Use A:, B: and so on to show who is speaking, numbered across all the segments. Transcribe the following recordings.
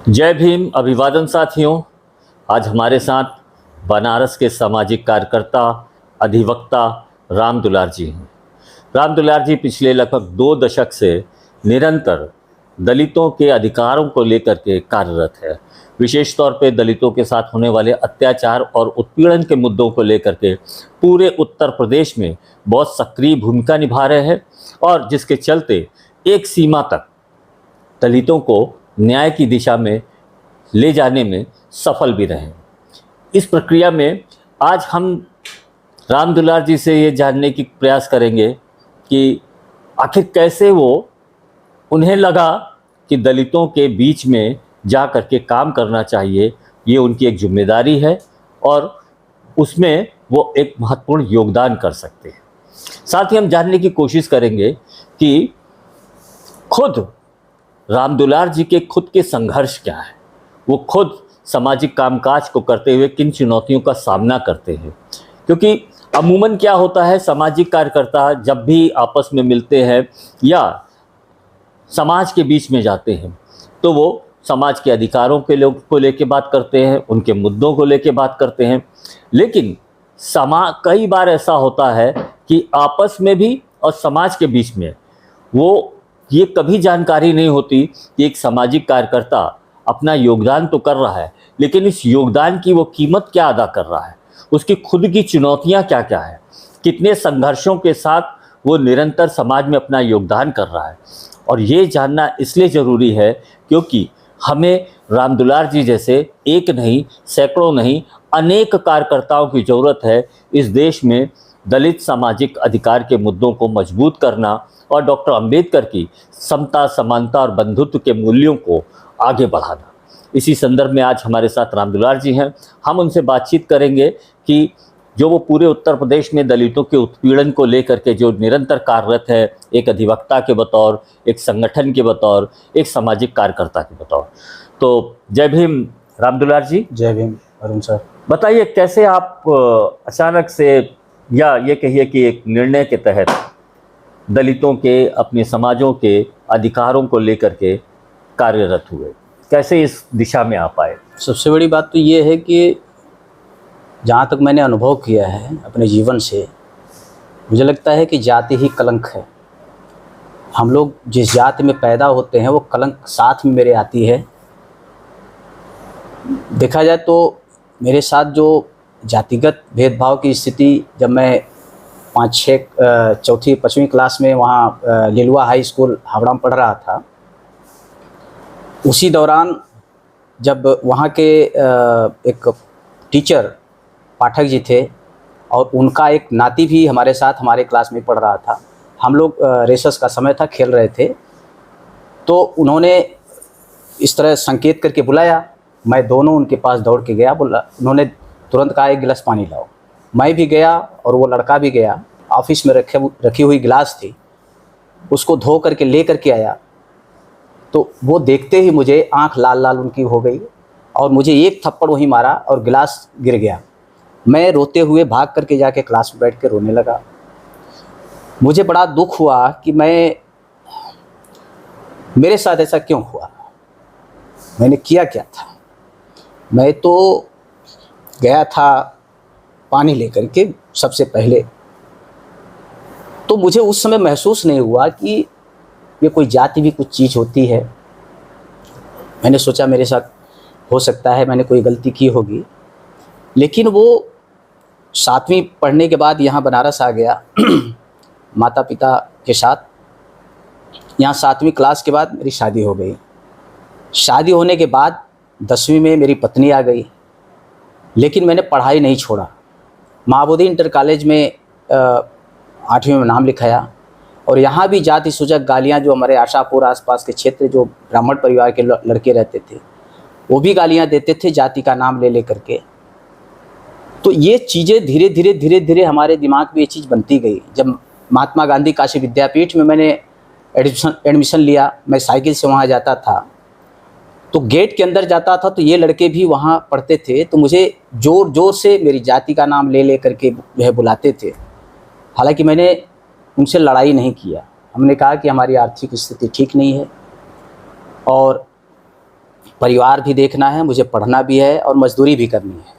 A: जय भीम। अभिवादन साथियों। आज हमारे साथ बनारस के सामाजिक कार्यकर्ता अधिवक्ता राम दुलार जी हैं। राम दुलार जी पिछले लगभग 2 दशक से निरंतर दलितों के अधिकारों को लेकर के कार्यरत है। विशेष तौर पे दलितों के साथ होने वाले अत्याचार और उत्पीड़न के मुद्दों को लेकर के पूरे उत्तर प्रदेश में बहुत सक्रिय भूमिका निभा रहे हैं और जिसके चलते एक सीमा तक दलितों को न्याय की दिशा में ले जाने में सफल भी रहे। इस प्रक्रिया में आज हम राम दुलार जी से ये जानने की प्रयास करेंगे कि आखिर कैसे उन्हें लगा कि दलितों के बीच में जा कर के काम करना चाहिए, ये उनकी एक जिम्मेदारी है और उसमें वो एक महत्वपूर्ण योगदान कर सकते हैं। साथ ही हम जानने की कोशिश करेंगे कि खुद राम दुलार जी के खुद के संघर्ष क्या है, वो खुद सामाजिक कामकाज को करते हुए किन चुनौतियों का सामना करते हैं। क्योंकि अमूमन क्या होता है, सामाजिक कार्यकर्ता जब भी आपस में मिलते हैं या समाज के बीच में जाते हैं तो वो समाज के अधिकारों के लोग को लेके बात करते हैं, उनके मुद्दों को लेके बात करते हैं। लेकिन कई बार ऐसा होता है कि आपस में भी और समाज के बीच में ये कभी जानकारी नहीं होती कि एक सामाजिक कार्यकर्ता अपना योगदान तो कर रहा है, लेकिन इस योगदान की वो कीमत क्या अदा कर रहा है, उसकी खुद की चुनौतियां क्या क्या है, कितने संघर्षों के साथ वो निरंतर समाज में अपना योगदान कर रहा है। और ये जानना इसलिए ज़रूरी है क्योंकि हमें राम दुलार जी जैसे एक नहीं, सैकड़ों नहीं, अनेक कार्यकर्ताओं की ज़रूरत है इस देश में दलित सामाजिक अधिकार के मुद्दों को मजबूत करना और डॉक्टर अंबेडकर की समता, समानता और बंधुत्व के मूल्यों को आगे बढ़ाना। इसी संदर्भ में आज हमारे साथ राम दुलार जी हैं। हम उनसे बातचीत करेंगे कि जो वो पूरे उत्तर प्रदेश में दलितों के उत्पीड़न को लेकर के जो निरंतर कार्यरत है, एक अधिवक्ता के बतौर, एक संगठन के बतौर, एक सामाजिक कार्यकर्ता के बतौर। तो जय भीम राम दुलार जी।
B: जय भीम अरुण सर।
A: बताइए कैसे आप अचानक से या ये कहिए कि एक निर्णय के तहत दलितों के, अपने समाजों के अधिकारों को लेकर के कार्यरत हुए, कैसे इस दिशा में आ पाए?
B: सबसे बड़ी बात तो ये है कि जहाँ तक मैंने अनुभव किया है अपने जीवन से, मुझे लगता है कि जाति ही कलंक है। हम लोग जिस जाति में पैदा होते हैं वो कलंक साथ में मेरे आती है। देखा जाए तो मेरे साथ जो जातिगत भेदभाव की स्थिति, जब मैं 5-6 चौथी 5वीं क्लास में वहाँ लिलुआ हाई स्कूल हावड़ा में पढ़ रहा था, उसी दौरान जब वहाँ के एक टीचर पाठक जी थे और उनका एक नाती भी हमारे साथ हमारे क्लास में पढ़ रहा था। हम लोग रेसेस का समय था, खेल रहे थे, तो उन्होंने इस तरह संकेत करके बुलाया। मैं दोनों उनके पास दौड़ के गया। उन्होंने तुरंत कहा 1 गिलास पानी लाओ। मैं भी गया और वो लड़का भी गया। ऑफिस में रखी हुई गिलास थी, उसको धो करके ले करके आया, तो वो देखते ही मुझे आंख लाल लाल उनकी हो गई और मुझे एक थप्पड़ वहीं मारा और गिलास गिर गया। मैं रोते हुए भाग करके जाके क्लास में बैठ के रोने लगा। मुझे बड़ा दुख हुआ कि मेरे साथ ऐसा क्यों हुआ, मैंने किया क्या था। मैं तो गया था पानी लेकर के सबसे पहले, तो मुझे उस समय महसूस नहीं हुआ कि ये कोई जाति भी कुछ चीज़ होती है। मैंने सोचा मेरे साथ हो सकता है मैंने कोई गलती की होगी। लेकिन वो 7वीं पढ़ने के बाद यहाँ बनारस आ गया माता पिता के साथ। यहाँ 7वीं क्लास के बाद मेरी शादी हो गई। शादी होने के बाद 10वीं में मेरी पत्नी आ गई, लेकिन मैंने पढ़ाई नहीं छोड़ा। महाबोधि इंटर कॉलेज में 8वीं में नाम लिखाया और यहाँ भी जाति सूचक गालियाँ, जो हमारे आशापुर आसपास के क्षेत्र जो ब्राह्मण परिवार के लड़के रहते थे, वो भी गालियाँ देते थे जाति का नाम ले करके। तो ये चीज़ें धीरे धीरे हमारे दिमाग में ये चीज़ बनती गई। जब महात्मा गांधी काशी विद्यापीठ में मैंने एडमिशन लिया, मैं साइकिल से वहाँ जाता था, तो गेट के अंदर जाता था तो ये लड़के भी वहाँ पढ़ते थे, तो मुझे ज़ोर ज़ोर से मेरी जाति का नाम ले करके वह बुलाते थे। हालांकि मैंने उनसे लड़ाई नहीं किया। हमने कहा कि हमारी आर्थिक स्थिति ठीक नहीं है और परिवार भी देखना है, मुझे पढ़ना भी है और मजदूरी भी करनी है।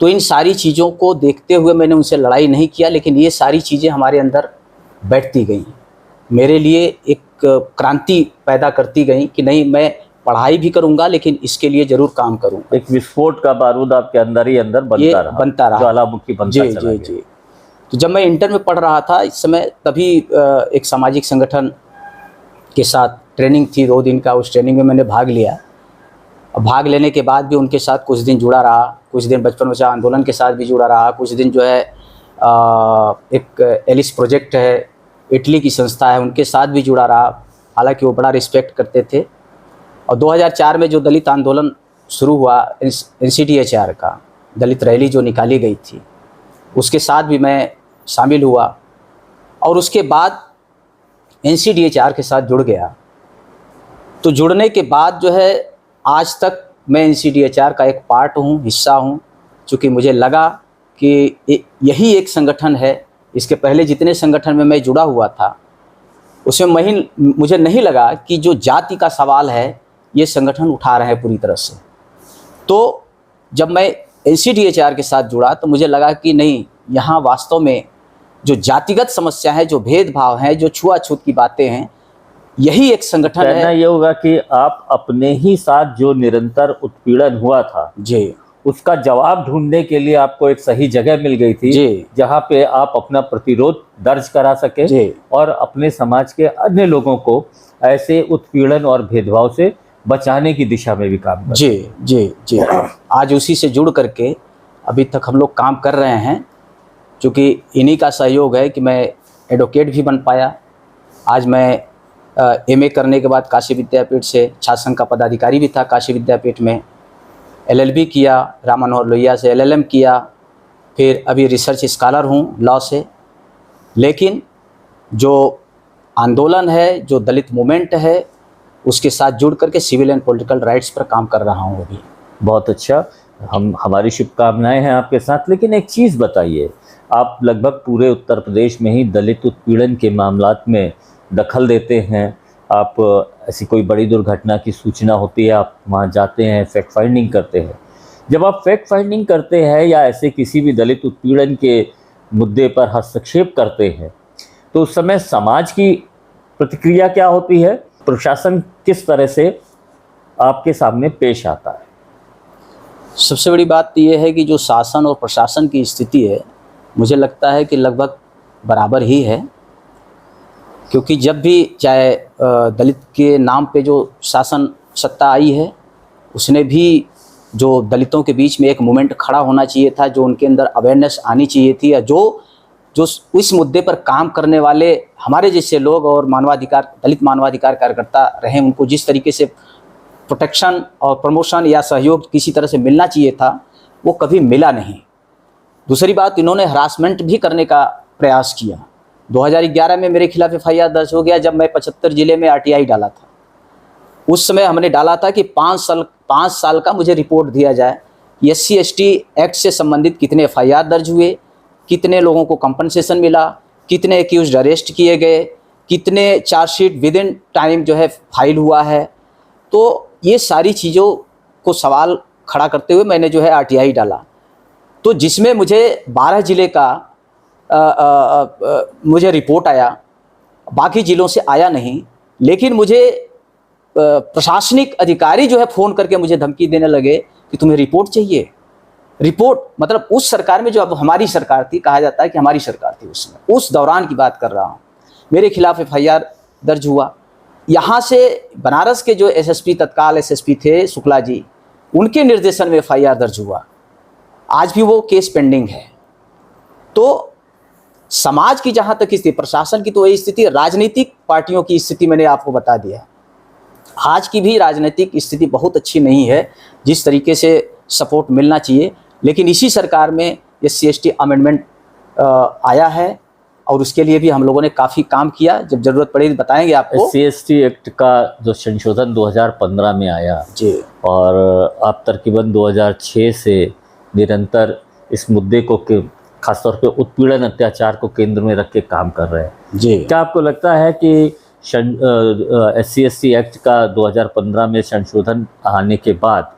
B: तो इन सारी चीज़ों को देखते हुए मैंने उनसे लड़ाई नहीं किया, लेकिन ये सारी चीज़ें हमारे अंदर बैठती गईं, मेरे लिए एक क्रांति पैदा करती गईं कि नहीं, मैं पढ़ाई भी करूंगा लेकिन इसके लिए ज़रूर काम करूंगा।
A: एक विस्फोट का बारूद आपके अंदर ही अंदर
B: ये
A: बनता रहा, ज्वालामुखी बनता
B: जी
A: चला
B: जी
A: गया।
B: जी। तो जब मैं इंटर में पढ़ रहा था इस समय, तभी एक सामाजिक संगठन के साथ ट्रेनिंग थी 2 दिन का, उस ट्रेनिंग में मैंने भाग लिया। अब भाग लेने के बाद भी उनके साथ कुछ दिन जुड़ा रहा, कुछ दिन बचपन बचाओ आंदोलन के साथ भी जुड़ा रहा, कुछ दिन जो है एक एलिस प्रोजेक्ट है, इटली की संस्था है, उनके साथ भी जुड़ा रहा, हालांकि वो बड़ा रिस्पेक्ट करते थे। और 2004 में जो दलित आंदोलन शुरू हुआ NCDHR का, दलित रैली जो निकाली गई थी, उसके साथ भी मैं शामिल हुआ और उसके बाद NCDHR के साथ जुड़ गया। तो जुड़ने के बाद जो है आज तक मैं NCDHR का एक पार्ट हूँ, हिस्सा हूँ, चूँकि मुझे लगा कि यही एक संगठन है। इसके पहले जितने संगठन में मैं जुड़ा हुआ था उसमें मुझे नहीं लगा कि जो जाति का सवाल है ये संगठन उठा रहे हैं पूरी तरह से। तो जब मैं NCDHR के साथ जुड़ा तो मुझे लगा कि नहीं, यहाँ वास्तव में जो जातिगत समस्या है, जो भेदभाव है, जो छुआछूत की बातें हैं, यही एक संगठन है।
A: कहना ये होगा कि आप अपने ही साथ जो निरंतर उत्पीड़न हुआ था
B: जी,
A: उसका जवाब ढूंढने के लिए आपको एक सही जगह मिल गई थी
B: जी,
A: जहां पे आप अपना प्रतिरोध दर्ज करा सके
B: जी,
A: और अपने समाज के अन्य लोगों को ऐसे उत्पीड़न और भेदभाव से बचाने की दिशा में भी काम करें।
B: जी जी जी। आज उसी से जुड़ करके अभी तक हम लोग काम कर रहे हैं, क्योंकि इन्हीं का सहयोग है कि मैं एडवोकेट भी बन पाया। आज मैं MA करने के बाद काशी विद्यापीठ से छात्र संघ का पदाधिकारी भी था काशी विद्यापीठ में, LLB किया, राम मनोहर लोहिया से LLM किया, फिर अभी रिसर्च स्कॉलर हूँ लॉ से। लेकिन जो आंदोलन है, जो दलित मूवमेंट है, उसके साथ जुड़ करके सिविल एंड पॉलिटिकल राइट्स पर काम कर रहा हूँ अभी।
A: बहुत अच्छा, हमारी शुभकामनाएं हैं आपके साथ। लेकिन एक चीज़ बताइए, आप लगभग पूरे उत्तर प्रदेश में ही दलित उत्पीड़न के मामलात में दखल देते हैं। आप ऐसी कोई बड़ी दुर्घटना की सूचना होती है, आप वहाँ जाते हैं, फैक्ट फाइंडिंग करते हैं। जब आप फैक्ट फाइंडिंग करते हैं या ऐसे किसी भी दलित उत्पीड़न के मुद्दे पर हस्तक्षेप करते हैं, तो उस समय समाज की प्रतिक्रिया क्या होती है? प्रशासन किस तरह से आपके सामने पेश आता है?
B: सबसे बड़ी बात तो ये है कि जो शासन और प्रशासन की स्थिति है, मुझे लगता है कि लगभग बराबर ही है। क्योंकि जब भी चाहे दलित के नाम पे जो शासन सत्ता आई है, उसने भी जो दलितों के बीच में एक मूवमेंट खड़ा होना चाहिए था, जो उनके अंदर अवेयरनेस आनी चाहिए थी, या जो इस मुद्दे पर काम करने वाले हमारे जैसे लोग और मानवाधिकार, दलित मानवाधिकार कार्यकर्ता रहे, उनको जिस तरीके से प्रोटेक्शन और प्रमोशन या सहयोग किसी तरह से मिलना चाहिए था, वो कभी मिला नहीं। दूसरी बात, इन्होंने हरासमेंट भी करने का प्रयास किया। 2011 में मेरे खिलाफ FIR दर्ज हो गया, जब मैं 75 जिले में RTI डाला था। उस समय हमने डाला था कि 5 साल का मुझे रिपोर्ट दिया जाए, SC ST एक्ट से संबंधित कितने FIR दर्ज हुए, कितने लोगों को कंपनसेशन मिला, कितने एक्यूज्ड अरेस्ट किए गए, कितने चार्जशीट विद इन टाइम जो है फाइल हुआ है। तो ये सारी चीज़ों को सवाल खड़ा करते हुए मैंने जो है RTI डाला, तो जिसमें मुझे 12 ज़िले का मुझे रिपोर्ट आया, बाकी ज़िलों से आया नहीं। लेकिन मुझे प्रशासनिक अधिकारी जो है फ़ोन करके मुझे धमकी देने लगे कि तुम्हें रिपोर्ट चाहिए। रिपोर्ट मतलब उस सरकार में, जो अब हमारी सरकार थी, कहा जाता है कि हमारी सरकार थी उसमें, उस दौरान की बात कर रहा हूँ, मेरे खिलाफ FIR दर्ज हुआ। यहाँ से बनारस के जो SSP, तत्काल SSP थे शुक्ला जी, उनके निर्देशन में FIR दर्ज हुआ। आज भी वो केस पेंडिंग है। तो समाज की जहाँ तक स्थिति, प्रशासन की तो वही स्थिति, राजनीतिक पार्टियों की स्थिति मैंने आपको बता दिया। आज की भी राजनीतिक स्थिति बहुत अच्छी नहीं है जिस तरीके से सपोर्ट मिलना चाहिए। लेकिन इसी सरकार में SC ST अमेंडमेंट आया है और उसके लिए भी हम लोगों ने काफ़ी काम किया। जब ज़रूरत पड़ेगी बताएंगे आपको।
A: SC ST एक्ट का जो संशोधन 2015 में आया
B: जी,
A: और आप तकरीबन 2006 से निरंतर इस मुद्दे को खासतौर पे उत्पीड़न अत्याचार को केंद्र में रख के काम कर रहे हैं।
B: जी,
A: क्या आपको लगता है कि SC/ST एक्ट का 2015 में संशोधन आने के बाद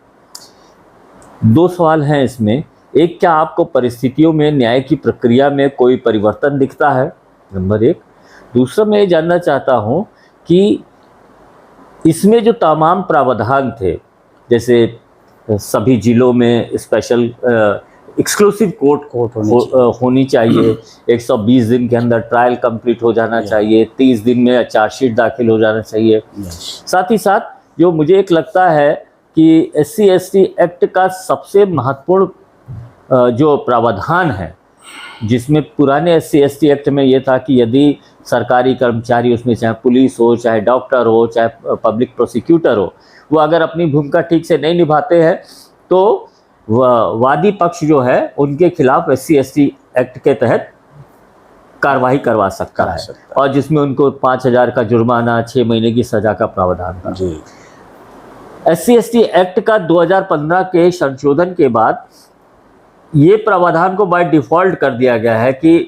A: दो सवाल हैं इसमें। एक, क्या आपको परिस्थितियों में न्याय की प्रक्रिया में कोई परिवर्तन दिखता है, नंबर एक। दूसरा, मैं ये जानना चाहता हूँ कि इसमें जो तमाम प्रावधान थे, जैसे सभी जिलों में स्पेशल एक्सक्लूसिव कोर्ट होनी चाहिए, 120 दिन के अंदर ट्रायल कंप्लीट हो जाना चाहिए, 30 दिन में चार्जशीट दाखिल हो जाना चाहिए। साथ ही साथ जो मुझे एक लगता है कि SC/ST एक्ट का सबसे महत्वपूर्ण जो प्रावधान है, जिसमें पुराने SC/ST एक्ट में ये था कि यदि सरकारी कर्मचारी, उसमें चाहे पुलिस हो, चाहे डॉक्टर हो, चाहे पब्लिक प्रोसिक्यूटर हो, वो अगर अपनी भूमिका ठीक से नहीं निभाते हैं तो वादी पक्ष जो है उनके खिलाफ SC/ST एक्ट के तहत कार्रवाई करवा सकता है, और जिसमें उनको 5,000 का जुर्माना, 6 महीने की सजा का प्रावधान था। SC/ST एक्ट का 2015 के संशोधन के बाद ये प्रावधान को बाय डिफ़ॉल्ट कर दिया गया है कि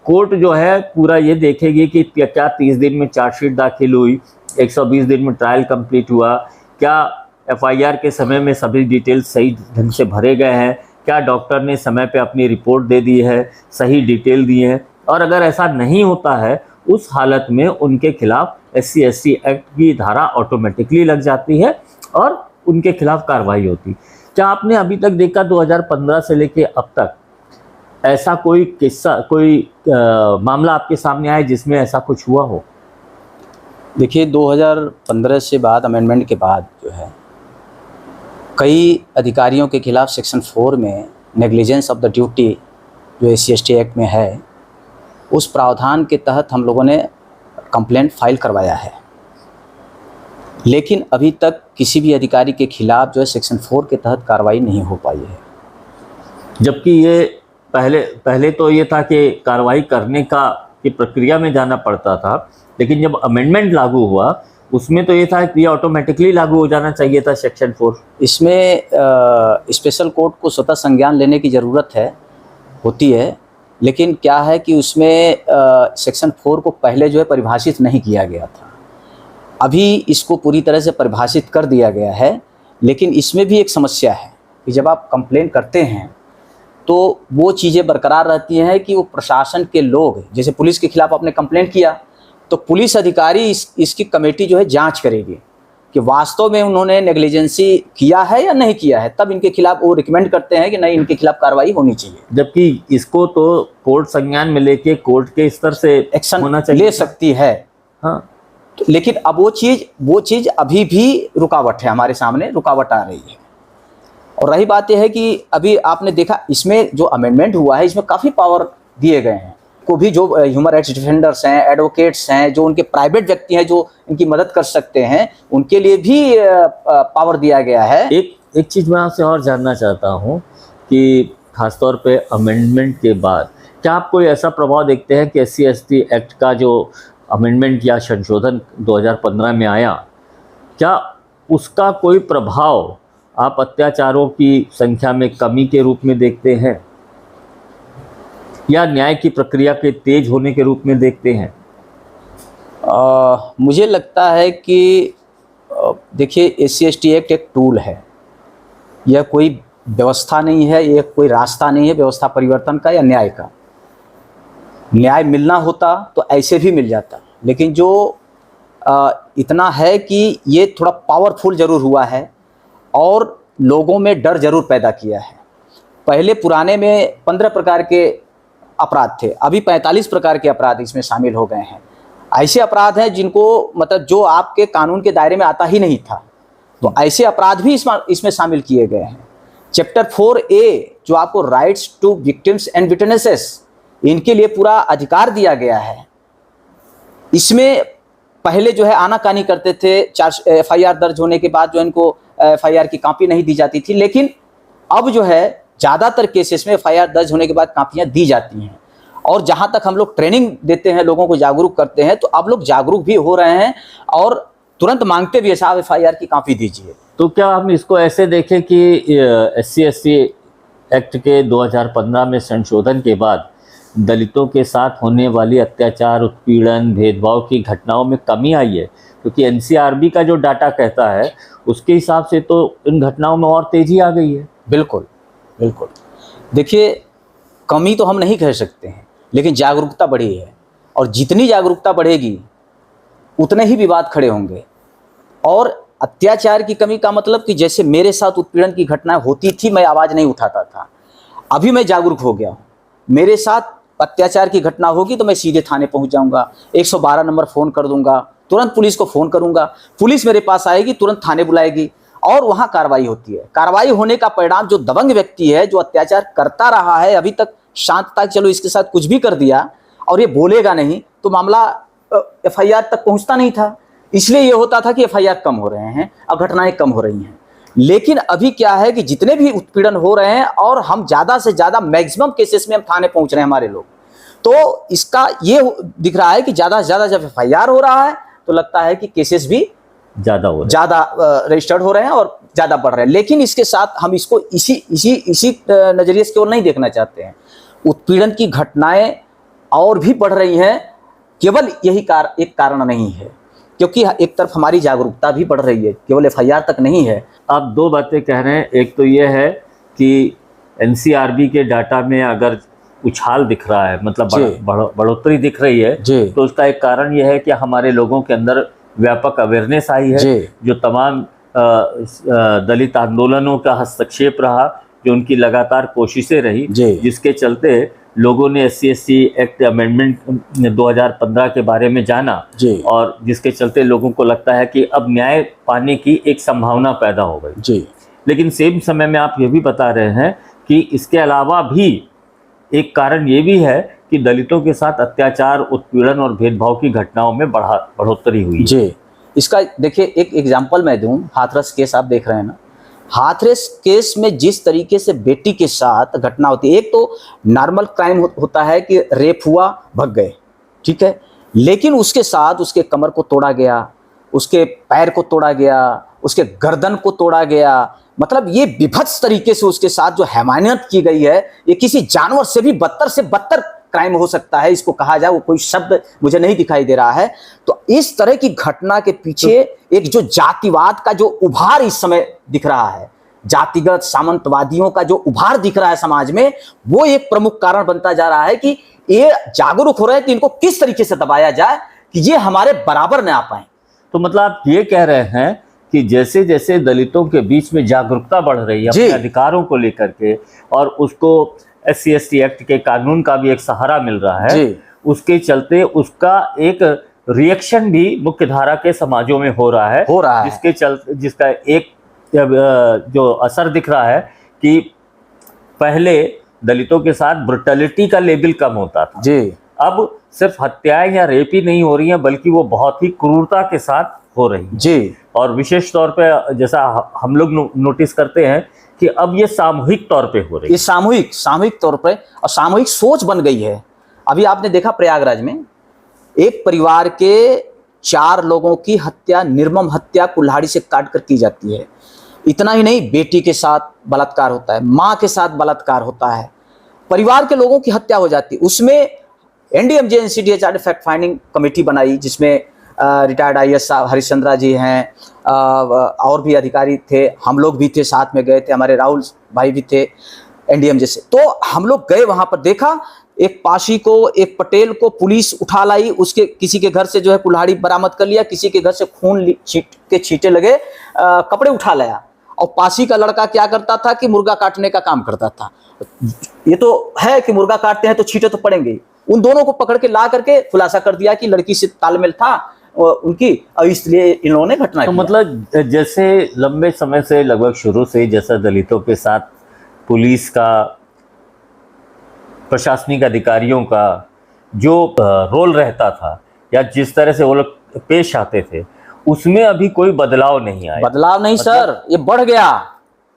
A: कोर्ट जो है पूरा ये देखेगी कि क्या 30 दिन में चार्जशीट दाखिल हुई, 120 दिन में ट्रायल कंप्लीट हुआ, क्या FIR के समय में सभी डिटेल्स सही ढंग से भरे गए हैं, क्या डॉक्टर ने समय पे अपनी रिपोर्ट दे दी है, सही डिटेल दी है, और अगर ऐसा नहीं होता है उस हालत में उनके खिलाफ SC/ST एक्ट की धारा ऑटोमेटिकली लग जाती है और उनके खिलाफ कार्रवाई होती। क्या आपने अभी तक देखा 2015 से लेके अब तक ऐसा कोई किस्सा, कोई मामला आपके सामने आया जिसमें ऐसा कुछ हुआ हो?
B: देखिए, 2015 से बाद, अमेंडमेंट के बाद जो है, कई अधिकारियों के खिलाफ सेक्शन 4 में नेग्लिजेंस ऑफ द ड्यूटी जो SC/ST एक्ट में है, उस प्रावधान के तहत हम लोगों ने कंप्लेंट फाइल करवाया है। लेकिन अभी तक किसी भी अधिकारी के खिलाफ जो है सेक्शन 4 के तहत कार्रवाई नहीं हो पाई है।
A: जबकि ये पहले तो ये था कि कार्रवाई करने की प्रक्रिया में जाना पड़ता था, लेकिन जब अमेंडमेंट लागू हुआ उसमें तो ये था कि ये ऑटोमेटिकली लागू हो जाना चाहिए था सेक्शन 4।
B: इसमें स्पेशल कोर्ट को स्वतः संज्ञान लेने की ज़रूरत होती है, लेकिन क्या है कि उसमें सेक्शन 4 को पहले जो है परिभाषित नहीं किया गया था। अभी इसको पूरी तरह से परिभाषित कर दिया गया है, लेकिन इसमें भी एक समस्या है कि जब आप कंप्लेन करते हैं तो वो चीज़ें बरकरार रहती हैं कि वो प्रशासन के लोग, जैसे पुलिस के खिलाफ आपने कंप्लेंट किया तो पुलिस अधिकारी इसकी कमेटी जो है जांच करेगी कि वास्तव में उन्होंने नेग्लिजेंसी किया है या नहीं किया है, तब इनके खिलाफ वो रिकमेंड करते हैं कि नहीं, इनके खिलाफ कार्रवाई होनी चाहिए।
A: जबकि इसको तो कोर्ट संज्ञान में लेके कोर्ट के स्तर से
B: एक्शन
A: होना चाहिए,
B: ले सकती है।
A: हाँ,
B: तो लेकिन अब वो चीज़ अभी भी रुकावट है, हमारे सामने रुकावट आ रही है। और रही बात यह है कि अभी आपने देखा इसमें जो अमेंडमेंट हुआ है, इसमें काफ़ी पावर दिए गए हैं को भी, जो ह्यूमन राइट्स डिफेंडर्स हैं, एडवोकेट्स हैं, जो उनके प्राइवेट व्यक्ति हैं जो इनकी मदद कर सकते हैं, उनके लिए भी पावर दिया गया है।
A: एक चीज़ मैं आपसे और जानना चाहता हूँ कि खासतौर पे अमेंडमेंट के बाद क्या आप कोई ऐसा प्रभाव देखते हैं कि SC/ST एक्ट का जो अमेंडमेंट या संशोधन 2015 में आया, क्या उसका कोई प्रभाव आप अत्याचारों की संख्या में कमी के रूप में देखते हैं या न्याय की प्रक्रिया के तेज होने के रूप में देखते हैं?
B: मुझे लगता है कि देखिए, SC/ST एक्ट एक टूल है, यह कोई व्यवस्था नहीं है, यह कोई रास्ता नहीं है व्यवस्था परिवर्तन का या न्याय का। न्याय मिलना होता तो ऐसे भी मिल जाता, लेकिन जो इतना है कि ये थोड़ा पावरफुल ज़रूर हुआ है और लोगों में डर ज़रूर पैदा किया है। पहले पुराने में 15 प्रकार के अपराध थे, अभी 45 प्रकार के अपराध इसमें शामिल हो गए हैं। ऐसे अपराध हैं जिनको मतलब जो आपके कानून के दायरे में आता ही नहीं था, तो ऐसे अपराध भी इसमें शामिल किए गए हैं। चैप्टर 4A जो आपको rights to victims and witnesses, इनके लिए पूरा अधिकार दिया गया है। इसमें पहले जो है आनाकानी करते थे, FIR दर्ज होने के बाद जो इनको FIR की कॉपी नहीं दी जाती थी, लेकिन अब जो है ज़्यादातर केसेस में FIR दर्ज होने के बाद कापियाँ दी जाती हैं। और जहाँ तक हम लोग ट्रेनिंग देते हैं, लोगों को जागरूक करते हैं, तो अब लोग जागरूक भी हो रहे हैं और तुरंत मांगते भी है, साहब FIR की कॉपी दीजिए।
A: तो क्या हम इसको ऐसे देखें कि SC/ST एक्ट के 2015 में संशोधन के बाद दलितों के साथ होने वाली अत्याचार, उत्पीड़न, भेदभाव की घटनाओं में कमी आई है? क्योंकि एनसीआरबी का जो डाटा कहता है उसके हिसाब से तो इन घटनाओं में और तेजी आ गई है।
B: बिल्कुल बिल्कुल। देखिए, कमी तो हम नहीं कह सकते हैं, लेकिन जागरूकता बढ़ी है, और जितनी जागरूकता बढ़ेगी उतने ही विवाद खड़े होंगे। और अत्याचार की कमी का मतलब कि जैसे मेरे साथ उत्पीड़न की घटनाएं होती थी, मैं आवाज़ नहीं उठाता था, अभी मैं जागरूक हो गया हूँ। मेरे साथ अत्याचार की घटना होगी तो मैं सीधे थाने पहुँच जाऊँगा, 112 नंबर फ़ोन कर दूँगा, तुरंत पुलिस को फ़ोन करूँगा, पुलिस मेरे पास आएगी, तुरंत थाने बुलाएगी और वहाँ कार्रवाई होती है। कार्रवाई होने का परिणाम जो दबंग व्यक्ति है, जो अत्याचार करता रहा है अभी तक शांत था, चलो इसके साथ कुछ भी कर दिया और ये बोलेगा नहीं, तो मामला एफआईआर तक पहुंचता नहीं था। इसलिए ये होता था कि एफआईआर कम हो रहे हैं और घटनाएं कम हो रही हैं। लेकिन अभी क्या है कि जितने भी उत्पीड़न हो रहे हैं और हम ज़्यादा से ज़्यादा मैक्सिमम केसेस में हम थाने पहुंच रहे हैं हमारे लोग, तो इसका ये दिख रहा है कि ज़्यादा से ज़्यादा जब एफआईआर हो रहा है तो लगता है कि केसेस भी ज़्यादा रजिस्टर्ड हो रहे हैं और ज़्यादा बढ़ रहे हैं। लेकिन इसके साथ हम इसको इसी नज़रिए से केवल नहीं देखना चाहते हैं। उत्पीड़न की घटनाएं और भी बढ़ रही हैं, केवल यही एक कारण नहीं है, क्योंकि एक तरफ हमारी जागरूकता भी बढ़ रही है, केवल एफआईआर तक नहीं है।
A: आप दो बातें कह रहे हैं, एक तो ये है कि एनसीआरबी के डाटा में अगर उछाल दिख रहा है, मतलब बढ़ोतरी दिख रही है, तो उसका एक कारण यह है कि हमारे लोगों के अंदर व्यापक अवेयरनेस आई है, जो तमाम दलित आंदोलनों का हस्तक्षेप रहा, जो उनकी लगातार कोशिशें रही, जिसके चलते लोगों ने SC/ST एक्ट अमेंडमेंट 2015 के बारे में जाना, और जिसके चलते लोगों को लगता है कि अब न्याय पाने की एक संभावना पैदा हो गई। लेकिन सेम समय में आप ये भी बता रहे हैं कि इसके अलावा भी एक कारण ये भी है कि दलितों के साथ अत्याचार, उत्पीड़न और भेदभाव की घटनाओं में बढ़ोतरी हुई है।
B: इसका देखिए एक एग्जाम्पल मैं दूं, हाथरस केस आप देख रहे हैं ना, हाथरस केस में जिस तरीके से बेटी के साथ घटना होती है, एक तो नॉर्मल क्राइम होता है कि रेप हुआ, भग गए, ठीक है, लेकिन उसके साथ उसके कमर को तोड़ा गया, उसके पैर को तोड़ा गया, उसके गर्दन को तोड़ा गया, मतलब ये विभत्स तरीके से उसके साथ जो हैवानियत की गई है, ये किसी जानवर से भी बदतर क्राइम हो सकता है, इसको कहा जाए, वो कोई शब्द मुझे नहीं दिखाई दे रहा है। तो इस तरह की घटना के पीछे एक जो जातिवाद का जो उभार इस समय दिख रहा है, जातिगत सामंतवादियों का जो उभार दिख रहा है समाज में, वो एक प्रमुख कारण बनता जा रहा है कि ये जागरूक हो रहे हैं कि इनको किस तरीके से दबाया जाए कि ये हमारे बराबर न आ पाए।
A: तो मतलब आप ये कह रहे हैं कि जैसे जैसे दलितों के बीच में जागरूकता बढ़ रही है अपने अधिकारों को लेकर के, और उसको SC/ST एक्ट के कानून का भी एक सहारा मिल रहा है, उसके चलते उसका एक रिएक्शन भी मुख्य धारा के समाजों में हो रहा है, जिसका एक जो असर दिख रहा है कि पहले दलितों के साथ ब्रुटलिटी का लेवल कम होता था, अब सिर्फ हत्याएं या रेप ही नहीं हो रही हैं, बल्कि वो बहुत ही क्रूरता के साथ हो रही है। और विशेष तौर पे जैसा हम लोग नोटिस करते हैं कि अब ये सामूहिक तौर पे हो रही है,
B: ये सामूहिक तौर पे, और सामूहिक सोच बन गई है। अभी आपने देखा प्रयागराज में एक परिवार के 4 लोगों की हत्या, निर्मम हत्या कुल्हाड़ी से काट कर की जाती है। इतना ही नहीं, बेटी के साथ बलात्कार होता है, माँ के साथ बलात्कार होता है, परिवार के लोगों की हत्या हो जाती है। उसमें NDMJ NCDH fact finding committee बनाई, जिसमें रिटायर्ड IAS साहब हरिश्चंद्रा जी हैं, और भी अधिकारी थे, हम लोग भी थे, साथ में गए थे, हमारे राहुल भाई भी थे NDMJ से। तो हम लोग गए वहाँ पर, देखा एक पाशी को, एक पटेल को पुलिस उठा लाई, उसके किसी के घर से जो है कुल्हाड़ी बरामद कर लिया, किसी के घर से खून के छींटे लगे, कपड़े उठा लाया। और पासी का लड़का क्या करता था कि मुर्गा काटने का काम करता था। ये तो है कि मुर्गा काटते हैं तो छींटे तो पड़ेंगे। उन दोनों को पकड़ के ला करके खुलासा कर दिया कि लड़की से तालमेल था उनकी, और इसलिए इन्होंने घटना
A: तो
B: किया।
A: मतलब जैसे लंबे समय से, लगभग शुरू से, जैसा दलितों के साथ पुलिस का, प्रशासनिक अधिकारियों का जो रोल रहता था, या जिस तरह से वो लोग पेश आते थे, उसमें अभी कोई बदलाव नहीं आया।
B: बदलाव नहीं सर, ये बढ़ गया।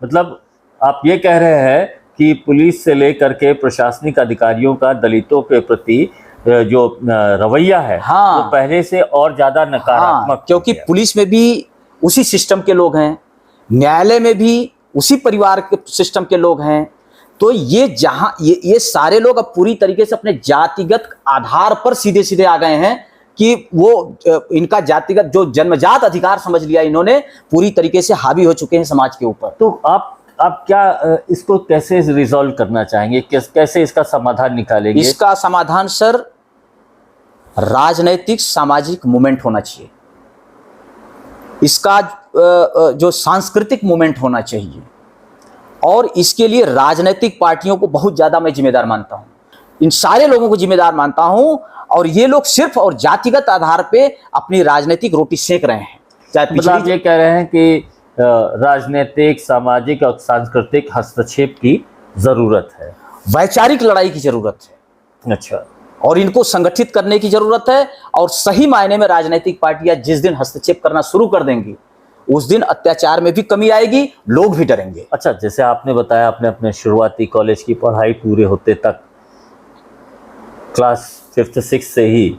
A: मतलब आप ये कह रहे हैं कि पुलिस से लेकर के प्रशासनिक अधिकारियों का दलितों के प्रति जो रवैया है, वो पहले से और ज्यादा नकारात्मक,
B: क्योंकि पुलिस में भी उसी सिस्टम के लोग हैं, न्यायालय में भी उसी परिवार के सिस्टम के लोग हैं, तो ये जहां ये सारे लोग अब पूरी तरीके से अपने जातिगत आधार पर सीधे सीधे आ गए हैं कि वो इनका जातिगत जो जन्मजात अधिकार समझ लिया इन्होंने, पूरी तरीके से हावी हो चुके हैं समाज के ऊपर।
A: तो आप क्या इसको कैसे रिजॉल्व करना चाहेंगे, कैसे इसका समाधान निकालेंगे?
B: इसका समाधान सर राजनैतिक सामाजिक मूवमेंट होना चाहिए, इसका जो सांस्कृतिक मूवमेंट होना चाहिए, और इसके लिए राजनीतिक पार्टियों को बहुत ज्यादा मैं जिम्मेदार मानता हूं, इन सारे लोगों को जिम्मेदार मानता हूं। और ये लोग सिर्फ और जातिगत आधार पे अपनी राजनीतिक रोटी सेक रहे हैं। चाहे
A: मतलब आप ये कह रहे हैं कि राजनीतिक, सामाजिक और सांस्कृतिक हस्तक्षेप की जरूरत है,
B: वैचारिक लड़ाई की जरूरत है।
A: अच्छा,
B: और इनको संगठित करने की जरूरत है। और सही मायने में राजनीतिक पार्टियां जिस दिन हस्तक्षेप करना शुरू कर देंगी, उस दिन अत्याचार में भी कमी आएगी, लोग भी डरेंगे।
A: अच्छा, जैसे आपने बताया आपने अपने शुरुआती कॉलेज की पढ़ाई पूरे होते तक क्लास 5th 6th से ही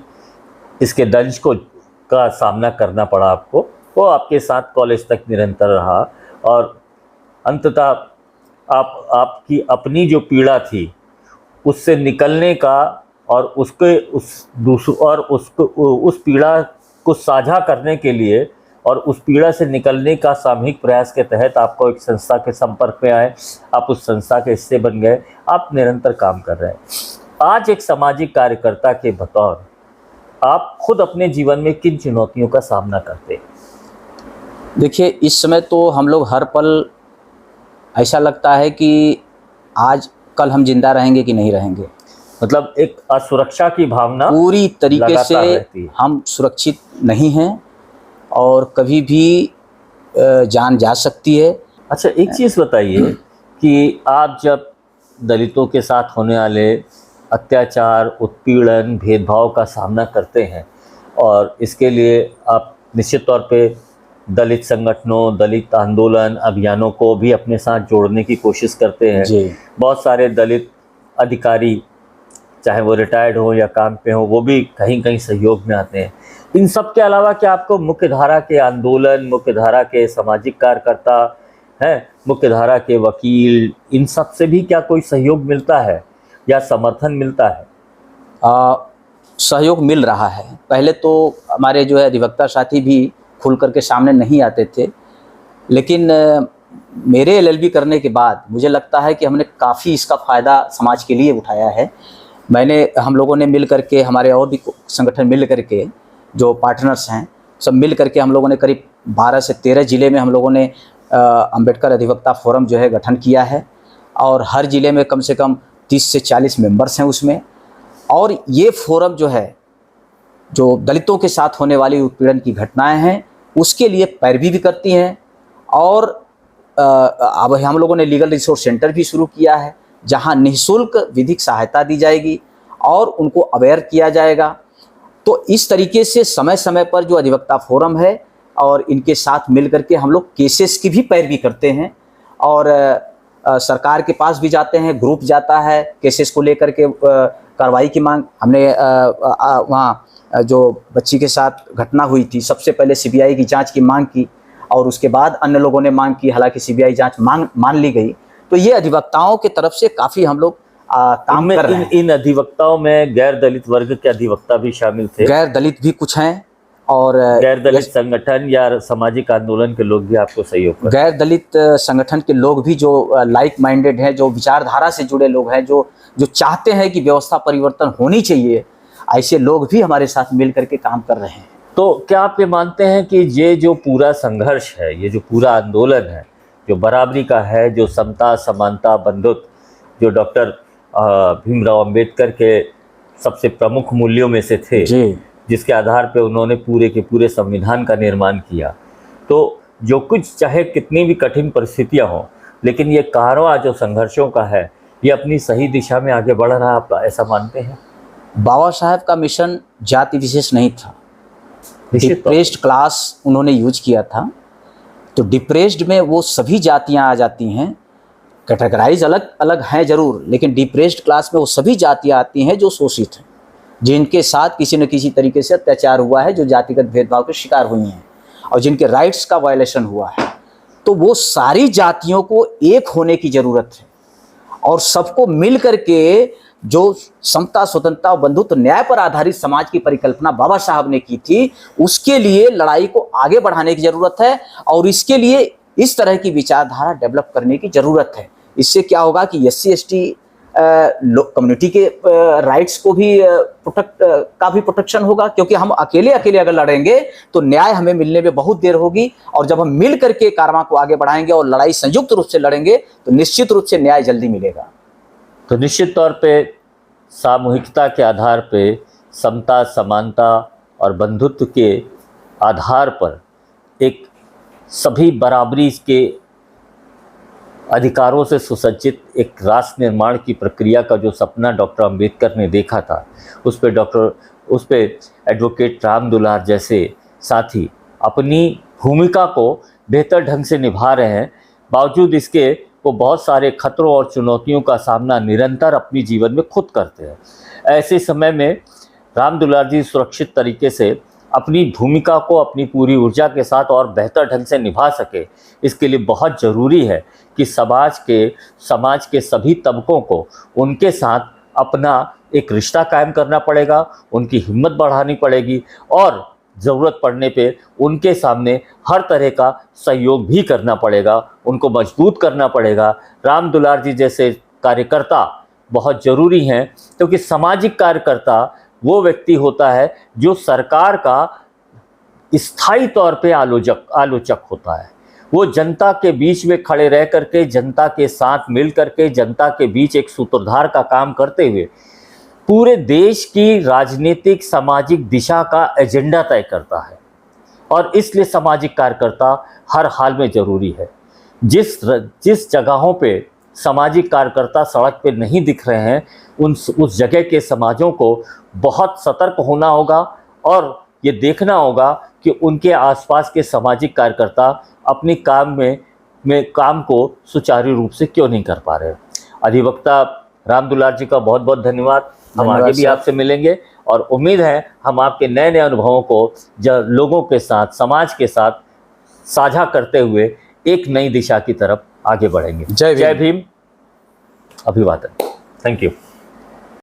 A: इसके दंश का सामना करना पड़ा आपको, वो आपके साथ कॉलेज तक निरंतर रहा, और अंततः आपकी अपनी जो पीड़ा थी उससे निकलने का और उस पीड़ा को साझा करने के लिए और उस पीड़ा से निकलने का सामूहिक प्रयास के तहत आपको एक संस्था के संपर्क में आए, आप उस संस्था के हिस्से बन गए, आप निरंतर काम कर रहे हैं। आज एक सामाजिक कार्यकर्ता के बतौर आप खुद अपने जीवन में किन चुनौतियों का सामना करते हैं?
B: देखिए, इस समय तो हम लोग हर पल ऐसा लगता है कि आज कल हम जिंदा रहेंगे कि नहीं रहेंगे।
A: मतलब एक असुरक्षा की भावना
B: पूरी तरीके से
A: रहती है।
B: हम सुरक्षित नहीं हैं और कभी भी जान जा सकती है।
A: अच्छा, एक चीज़ बताइए कि आप जब दलितों के साथ होने वाले अत्याचार, उत्पीड़न, भेदभाव का सामना करते हैं, और इसके लिए आप निश्चित तौर पे दलित संगठनों, दलित आंदोलन, अभियानों को भी अपने साथ जोड़ने की कोशिश करते हैं।
B: जी।
A: बहुत सारे दलित अधिकारी, चाहे वो रिटायर्ड हो या काम पे हो, वो भी कहीं कहीं सहयोग में आते हैं। इन सब के अलावा क्या आपको मुख्य धारा के आंदोलन, मुख्य धारा के सामाजिक कार्यकर्ता हैं, मुख्य धारा के वकील, इन सब से भी क्या कोई सहयोग मिलता है या समर्थन मिलता है?
B: सहयोग मिल रहा है। पहले तो हमारे जो है अधिवक्ता साथी भी खुल करके सामने नहीं आते थे, लेकिन मेरे LLB करने के बाद मुझे लगता है कि हमने काफ़ी इसका फ़ायदा समाज के लिए उठाया है। हम लोगों ने मिल करके, हमारे और भी संगठन मिल करके, जो पार्टनर्स हैं सब मिल करके, हम लोगों ने करीब 12 से 13 ज़िले में हम लोगों ने अंबेडकर अधिवक्ता फोरम जो है गठन किया है, और हर ज़िले में कम से कम 30 से 40 मेंबर्स हैं उसमें। और ये फोरम जो है, जो दलितों के साथ होने वाली उत्पीड़न की घटनाएं हैं उसके लिए पैरवी भी करती हैं। और अब हम लोगों ने लीगल रिसोर्स सेंटर भी शुरू किया है, जहां निःशुल्क विधिक सहायता दी जाएगी और उनको अवेयर किया जाएगा। तो इस तरीके से समय समय पर जो अधिवक्ता फोरम है और इनके साथ मिल करके हम लोग केसेस की भी पैरवी करते हैं, और सरकार के पास भी जाते हैं, ग्रुप जाता है केसेस को लेकर के, कार्रवाई की मांग। हमने वहाँ जो बच्ची के साथ घटना हुई थी, सबसे पहले CBI की जांच की मांग की, और उसके बाद अन्य लोगों ने मांग की, हालांकि CBI जांच मान ली गई। तो ये अधिवक्ताओं की तरफ से काफ़ी हम लोग काम कर रहे हैं।
A: इन अधिवक्ताओं में गैर दलित वर्ग के अधिवक्ता भी शामिल थे?
B: गैर दलित भी कुछ हैं, और
A: गैर दलित संगठन या सामाजिक आंदोलन के लोग भी आपको सहयोग करते हैं?
B: गैर दलित संगठन के लोग भी, जो लाइक माइंडेड हैं, जो विचारधारा से जुड़े लोग हैं, जो चाहते हैं कि व्यवस्था परिवर्तन होनी चाहिए, ऐसे लोग भी हमारे साथ मिल करके काम कर रहे हैं।
A: तो क्या आप ये मानते हैं कि ये जो पूरा संघर्ष है, ये जो पूरा आंदोलन है, जो बराबरी का है, जो समता, समानता, बंधुत्व, जो डॉक्टर भीमराव अंबेडकर के सबसे प्रमुख मूल्यों में से थे, जिसके आधार पे उन्होंने पूरे के पूरे संविधान का निर्माण किया, तो जो कुछ चाहे कितनी भी कठिन परिस्थितियां हों, लेकिन ये कारवां जो संघर्षों का है, ये अपनी सही दिशा में आगे बढ़ रहा है, आप ऐसा मानते हैं?
B: बाबा साहब का मिशन जाति विशेष नहीं था, डिप्रेस्ड क्लास उन्होंने यूज किया था। तो डिप्रेस्ड में वो सभी जातियां आ जाती हैं, कैटेगराइज अलग अलग हैं ज़रूर, लेकिन डिप्रेस्ड क्लास में वो सभी जातियां आती हैं जो शोषित हैं, जिनके साथ किसी न किसी तरीके से अत्याचार हुआ है, जो जातिगत भेदभाव के शिकार हुई हैं, और जिनके राइट्स का वायलेशन हुआ है। तो वो सारी जातियों को एक होने की ज़रूरत है, और सबको मिल करके जो समता, स्वतंत्रता और बंधुत्व, न्याय पर आधारित समाज की परिकल्पना बाबा साहब ने की थी, उसके लिए लड़ाई को आगे बढ़ाने की जरूरत है और इसके लिए इस तरह की विचारधारा डेवलप करने की जरूरत है। इससे क्या होगा कि SC/ST कम्युनिटी के राइट्स को भी प्रोटेक्शन होगा, क्योंकि हम अकेले अगर लड़ेंगे तो न्याय हमें मिलने में बहुत देर होगी, और जब हम मिल करके कारवां को आगे बढ़ाएंगे और लड़ाई संयुक्त रूप से लड़ेंगे तो निश्चित रूप से न्याय जल्दी मिलेगा।
A: तो निश्चित तौर पे सामूहिकता के आधार पे, समता, समानता और बंधुत्व के आधार पर एक सभी बराबरी के अधिकारों से सुसज्जित एक राष्ट्र निर्माण की प्रक्रिया का जो सपना डॉक्टर अंबेडकर ने देखा था, उस पे एडवोकेट राम दुलार जैसे साथी अपनी भूमिका को बेहतर ढंग से निभा रहे हैं। बावजूद इसके वो बहुत सारे खतरों और चुनौतियों का सामना निरंतर अपनी जीवन में खुद करते हैं। ऐसे समय में राम दुलार जी सुरक्षित तरीके से अपनी भूमिका को अपनी पूरी ऊर्जा के साथ और बेहतर ढंग से निभा सके, इसके लिए बहुत ज़रूरी है कि समाज के सभी तबकों को उनके साथ अपना एक रिश्ता कायम करना पड़ेगा, उनकी हिम्मत बढ़ानी पड़ेगी और ज़रूरत पड़ने पे उनके सामने हर तरह का सहयोग भी करना पड़ेगा, उनको मजबूत करना पड़ेगा। राम दुलार जी जैसे कार्यकर्ता बहुत ज़रूरी हैं, क्योंकि सामाजिक कार्यकर्ता वो व्यक्ति होता है जो सरकार का स्थायी तौर पे आलोचक होता है। वो जनता के बीच में खड़े रह करके, जनता के साथ मिल करके, जनता के बीच एक सूत्रधार का काम करते हुए पूरे देश की राजनीतिक सामाजिक दिशा का एजेंडा तय करता है, और इसलिए सामाजिक कार्यकर्ता हर हाल में ज़रूरी है। जिस जगहों पे सामाजिक कार्यकर्ता सड़क पे नहीं दिख रहे हैं, उस जगह के समाजों को बहुत सतर्क होना होगा और ये देखना होगा कि उनके आसपास के सामाजिक कार्यकर्ता अपने काम को सुचारू रूप से क्यों नहीं कर पा रहे। अधिवक्ता राम दुलार जी का बहुत बहुत धन्यवाद। हम आगे भी आपसे मिलेंगे और उम्मीद है हम आपके नए नए अनुभवों को लोगों के साथ, समाज के साथ साझा करते हुए एक नई दिशा की तरफ आगे बढ़ेंगे। जय भीम, अभिवादन। Thank you.